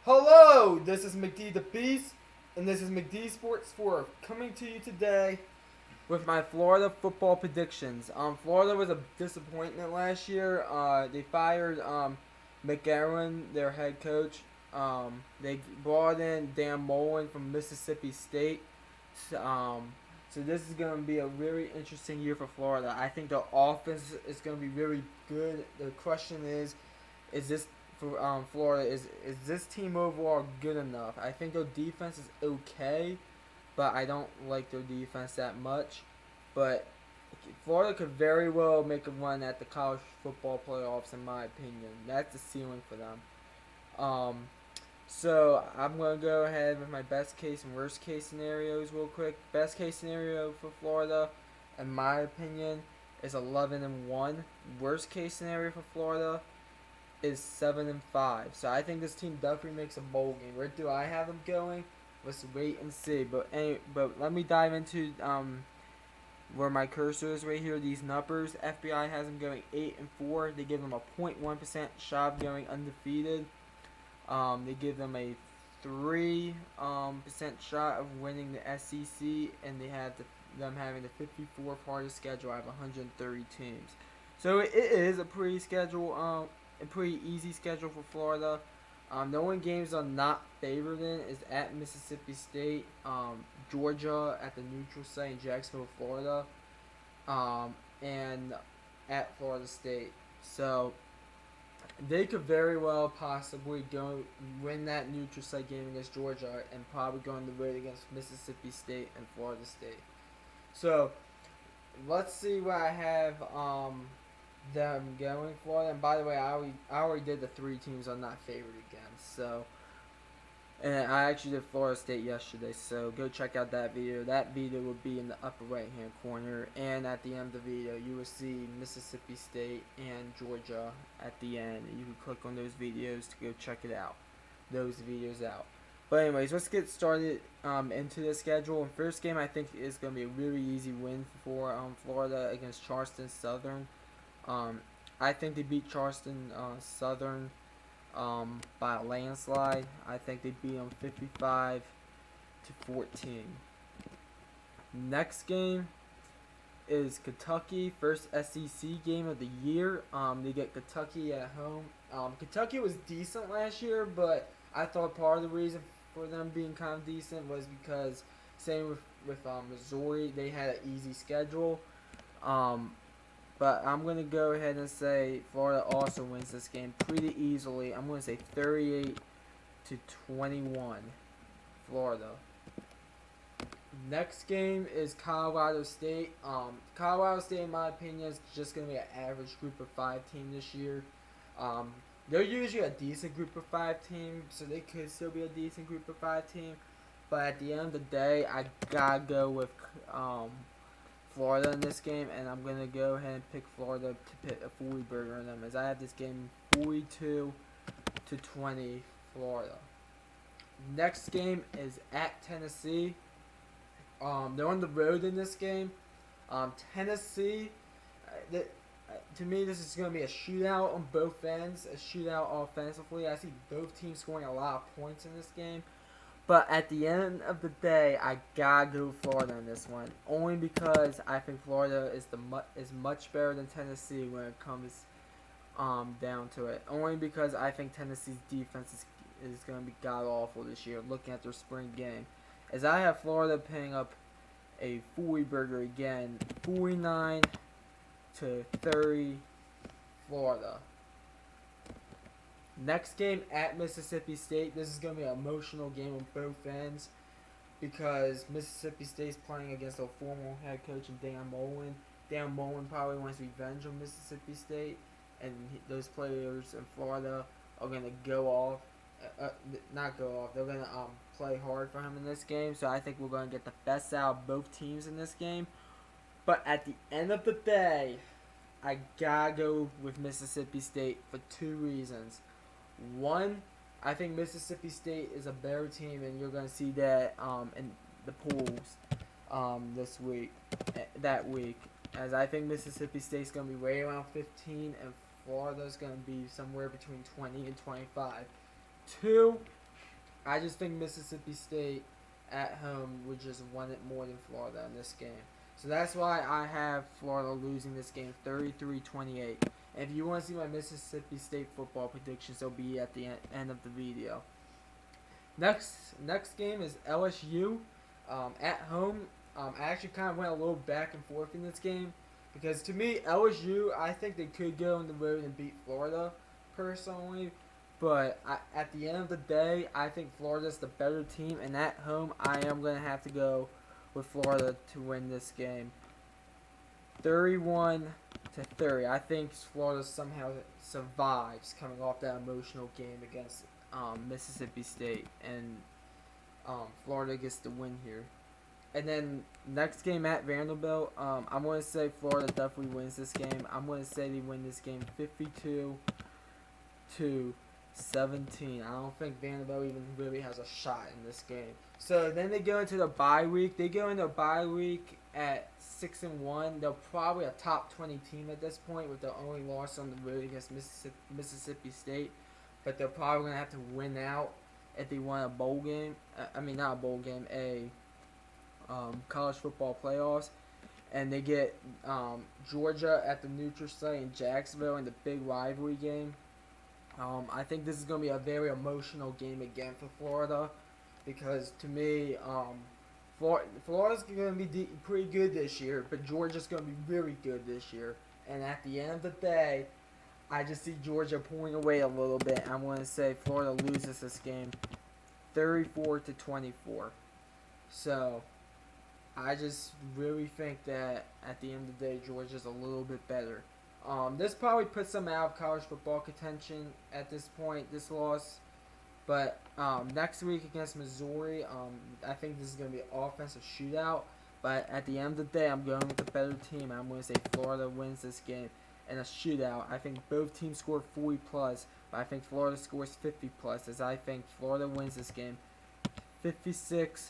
Hello, this is McD the Beast, and this is McD Sports 4 coming to you today with my Florida football predictions. Florida was a disappointment last year. They fired McGarren, their head coach. They brought in Dan Mullen from Mississippi State. So this is going to be a really interesting year for Florida. I think the offense is going to be really good. The question is this for Florida? Is this team overall good enough? I think their defense is okay, but I don't like their defense that much. But Florida could very well make a run at the college football playoffs, in my opinion. That's the ceiling for them. So I'm gonna go ahead with my best case and worst case scenarios real quick. Best case scenario for Florida, in my opinion, is 11-1. Worst case scenario for Florida is 7-5. So I think this team definitely makes a bowl game. Where do I have them going? Let's wait and see. But let me dive into where my cursor is right here. These numbers. FBI has them going 8-4. They give them a 0.1% shot of going undefeated. They give them a 3% shot of winning the SEC, and they have them having the 54th hardest schedule out of 130 teams. So it is a pretty a pretty easy schedule for Florida. The only games I'm not favored in is at Mississippi State, Georgia at the neutral site in Jacksonville, Florida, and at Florida State. So they could very well possibly go win that neutral site game against Georgia and probably go on the road against Mississippi State and Florida State. So let's see what I have them going for. And by the way, I already did the three teams I'm not favored against. So, and I actually did Florida State yesterday. So go check out that video. That video will be in the upper right hand corner, and at the end of the video you will see Mississippi State and Georgia at the end. You can click on those videos to go check those videos out. But anyways, let's get started into the schedule. And first game I think is going to be a really easy win for Florida against Charleston Southern. I think they beat Charleston Southern by a landslide. I think they beat them 55-14. Next game is Kentucky, first SEC game of the year. They get Kentucky at home. Kentucky was decent last year, but I thought part of the reason for them being kind of decent was because same with Missouri, they had an easy schedule. But I'm going to go ahead and say Florida also wins this game pretty easily. I'm going to say 38-21 Florida. Next game is Colorado State. Colorado State, in my opinion, is just going to be an average group of 5 team this year. They're usually a decent group of 5 team, so they could still be a decent group of 5 team. But at the end of the day, I got to go with Florida in this game, and I'm going to go ahead and pick Florida to put a 40 burger on them, as I have this game 42-20 Florida. Next game is at Tennessee. They're on the road in this game. Tennessee, to me, this is going to be a shootout on both ends, a shootout offensively. I see both teams scoring a lot of points in this game. But at the end of the day, I gotta go Florida in this one, only because I think Florida is much better than Tennessee when it comes down to it. Only because I think Tennessee's defense is going to be god awful this year. Looking at their spring game, as I have Florida picking up a 40 burger again, 49-30 Florida. Next game at Mississippi State. This is going to be an emotional game on both ends because Mississippi State's playing against a former head coach in Dan Mullen. Dan Mullen probably wants revenge on Mississippi State, and those players in Florida are going to go off. Not go off. They're going to play hard for him in this game. So I think we're going to get the best out of both teams in this game. But at the end of the day, I gotta go with Mississippi State for 2 reasons. One, I think Mississippi State is a better team, and you're going to see that in the polls that week. As I think Mississippi State's going to be right around 15, and Florida's going to be somewhere between 20 and 25. 2, I just think Mississippi State at home would just want it more than Florida in this game. So that's why I have Florida losing this game 33-28. If you want to see my Mississippi State football predictions, they'll be at the end of the video. Next game is LSU at home. I actually kind of went a little back and forth in this game because to me LSU, I think they could go on the road and beat Florida personally, but at the end of the day, I think Florida's the better team, and at home I am going to have to go with Florida to win this game 31-30. I think Florida somehow survives coming off that emotional game against Mississippi State, and Florida gets the win here. And then next game at Vanderbilt, I'm going to say Florida definitely wins this game. I'm going to say they win this game 52-17. I don't think Vanderbilt even really has a shot in this game. So then they go into the bye week. They go into a bye week at 6-1. They're probably a top 20 team at this point with their only loss on the road against Mississippi State. But they're probably going to have to win out if they want a bowl game. Not a bowl game, a college football playoffs. And they get Georgia at the neutral site in Jacksonville in the big rivalry game. I think this is going to be a very emotional game again for Florida because to me, Florida's going to be pretty good this year, but Georgia's going to be really good this year. And at the end of the day, I just see Georgia pulling away a little bit. I'm going to say Florida loses this game 34-24. So I just really think that at the end of the day, Georgia's a little bit better. This probably puts them out of college football contention at this point, this loss. But next week against Missouri, I think this is going to be an offensive shootout. But at the end of the day, I'm going with the better team. I'm going to say Florida wins this game in a shootout. I think both teams score 40 plus, but I think Florida scores 50 plus, as I think Florida wins this game 56-49.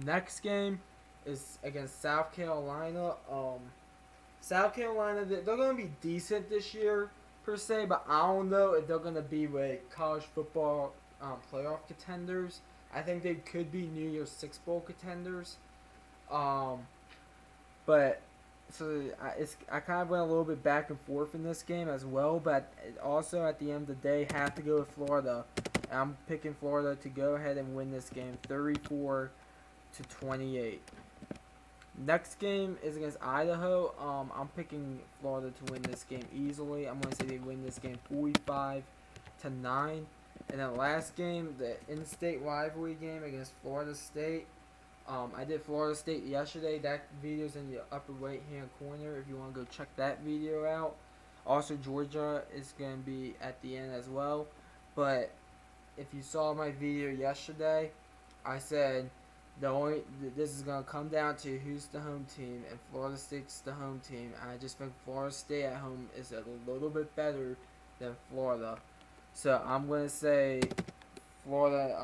Next game is against South Carolina. South Carolina, they're going to be decent this year per se, but I don't know if they're going to be like college football playoff contenders. I think they could be New Year's Six Bowl contenders. But so I kind of went a little bit back and forth in this game as well, but also at the end of the day, have to go with Florida. I'm picking Florida to go ahead and win this game 34-28. Next game is against Idaho. I'm picking Florida to win this game easily. I'm going to say they win this game 45-9. And then last game, the in-state rivalry game against Florida State. I did Florida State yesterday. That video's in the upper right-hand corner if you want to go check that video out. Also, Georgia is going to be at the end as well. But if you saw my video yesterday, I said this is going to come down to who's the home team, and Florida State's the home team. And I just think Florida State at home is a little bit better than Florida. So I'm going to say Florida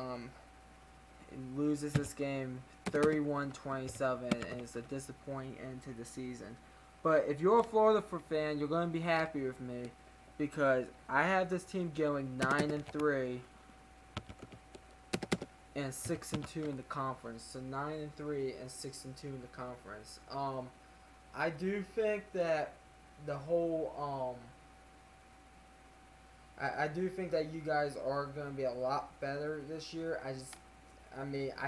loses this game 31-27, and it's a disappointing end to the season. But if you're a Florida fan, you're going to be happy with me because I have this team going 9-3 and 6-2 in the conference. So 9-3 and 6-2 in the conference. I do think that the whole I do think that you guys are going to be a lot better this year. I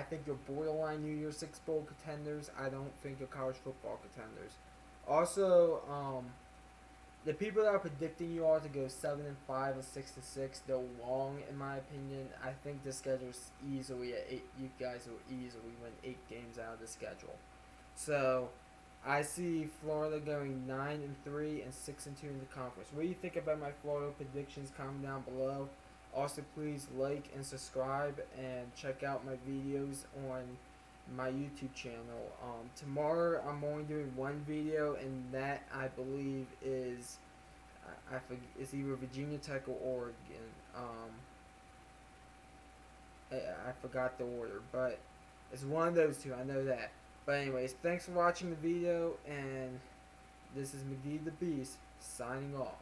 think you're borderline New Year's Six Bowl contenders. I don't think you're college football contenders. Also, the people that are predicting you all to go 7-5 or 6-6, they're wrong in my opinion. I think the schedule's easily at 8. You guys will easily win 8 games out of the schedule. So I see Florida going 9-3 and 6-2 in the conference. What do you think about my Florida predictions? Comment down below. Also, please like and subscribe and check out my videos on my YouTube channel. Tomorrow I'm only doing one video, and that I believe is it's either Virginia Tech or Oregon. I forgot the order, but it's one of those two. I know that. But anyways, thanks for watching the video, and this is McGee the Beast signing off.